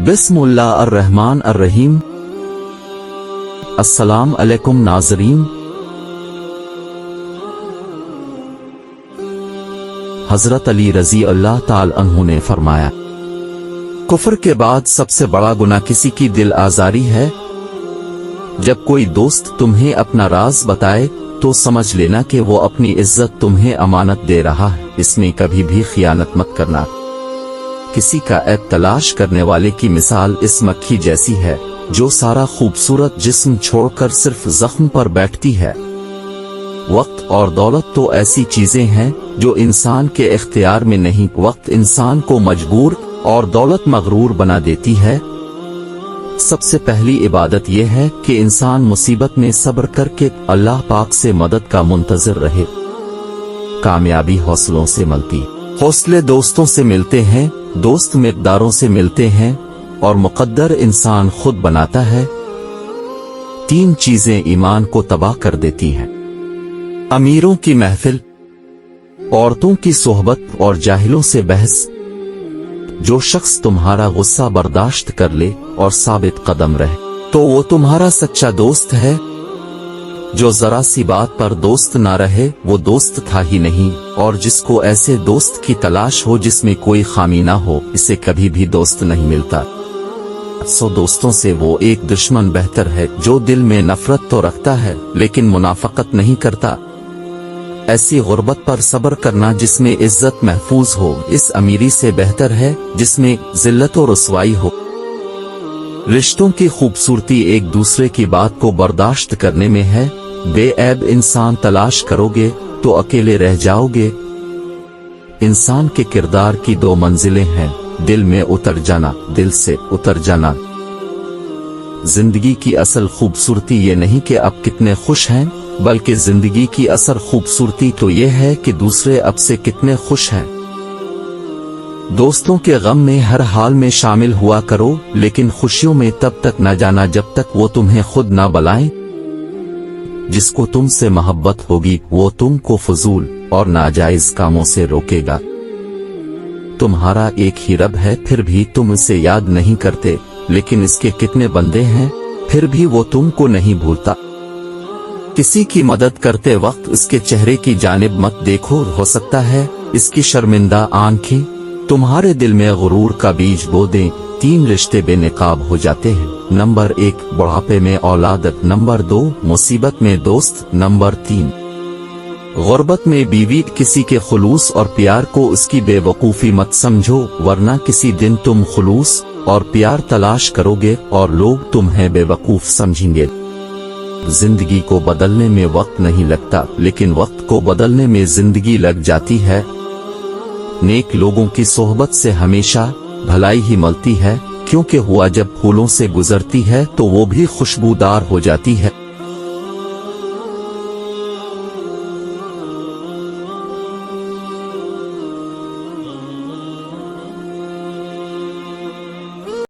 बिस्मिल्लाह अर्रहमान अर्रहीम। अस्सलाम अलैकुम नाज़रीन। हजरत अली रज़ी अल्लाह ताला अन्हु ने फरमाया, कुफ्र के बाद सबसे बड़ा गुनाह किसी की दिल आज़ारी है। जब कोई दोस्त तुम्हें अपना राज बताए तो समझ लेना कि वो अपनी इज्जत तुम्हें अमानत दे रहा है। इसमें कभी भी खियानत मत करना। किसी का ऐब तलाश करने वाले की मिसाल इस मक्खी जैसी है जो सारा खूबसूरत जिस्म छोड़कर सिर्फ जख्म पर बैठती है। वक्त और दौलत तो ऐसी चीजें हैं जो इंसान के इख्तियार में नहीं। वक्त इंसान को मजबूर और दौलत मगरूर बना देती है। सबसे पहली इबादत यह है कि इंसान मुसीबत में सब्र करके अल्लाह पाक से मदद का मुंतज़िर रहे। कामयाबी हौसलों से मिलती, हौसले दोस्तों से मिलते हैं, दोस्त मिक़दारों से मिलते हैं और मुक़द्दर इंसान खुद बनाता है। 3 चीजें ईमान को तबाह कर देती हैं: अमीरों की महफिल, औरतों की सोहबत और जाहिलों से बहस। जो शख्स तुम्हारा गुस्सा बर्दाश्त कर ले और साबित कदम रहे तो वो तुम्हारा सच्चा दोस्त है। जो जरा सी बात पर दोस्त ना रहे वो दोस्त था ही नहीं। और जिसको ऐसे दोस्त की तलाश हो जिसमें कोई खामी ना हो, इसे कभी भी दोस्त नहीं मिलता। 100 दोस्तों से वो एक दुश्मन बेहतर है जो दिल में नफरत तो रखता है लेकिन मुनाफकत नहीं करता। ऐसी गुर्बत पर सब्र करना जिसमें इज्जत महफूज हो, इस अमीरी से बेहतर है जिसमें जिल्लत और रुसवाई हो। रिश्तों की खूबसूरती एक दूसरे की बात को बर्दाश्त करने में है। बेऐब इंसान तलाश करोगे तो अकेले रह जाओगे। इंसान के किरदार की 2 मंजिलें हैं: दिल में उतर जाना, दिल से उतर जाना। जिंदगी की असल खूबसूरती ये नहीं कि आप कितने खुश हैं, बल्कि जिंदगी की असल खूबसूरती तो ये है कि दूसरे अब से कितने खुश हैं। दोस्तों के गम में हर हाल में शामिल हुआ करो, लेकिन खुशियों में तब तक न जाना जब तक वो तुम्हें खुद ना बुलाएं। जिसको तुमसे मोहब्बत होगी वो तुमको फजूल और नाजायज कामों से रोकेगा। तुम्हारा एक ही रब है फिर भी तुम इसे याद नहीं करते, लेकिन इसके कितने बंदे हैं फिर भी वो तुमको नहीं भूलता। किसी की मदद करते वक्त इसके चेहरे की जानिब मत देखो, हो सकता है इसकी शर्मिंदा आंखें तुम्हारे दिल में गुरूर का बीज बो दें। 3 रिश्ते बेनकाब हो जाते हैं: नंबर 1 बुढ़ापे में औलाद, नंबर 2 मुसीबत में दोस्त, नंबर 3 गुर्बत में बीवी। किसी के खुलूस और प्यार को उसकी बेवकूफ़ी मत समझो, वरना किसी दिन तुम खुलूस और प्यार तलाश करोगे और लोग तुम्हें बेवकूफ़ समझेंगे। जिंदगी को बदलने में वक्त नहीं लगता, लेकिन वक्त को बदलने में जिंदगी लग जाती है। नेक लोगों की सोहबत से हमेशा भलाई ही मिलती है, क्योंकि हवा जब फूलों से गुजरती है तो वो भी खुशबूदार हो जाती है।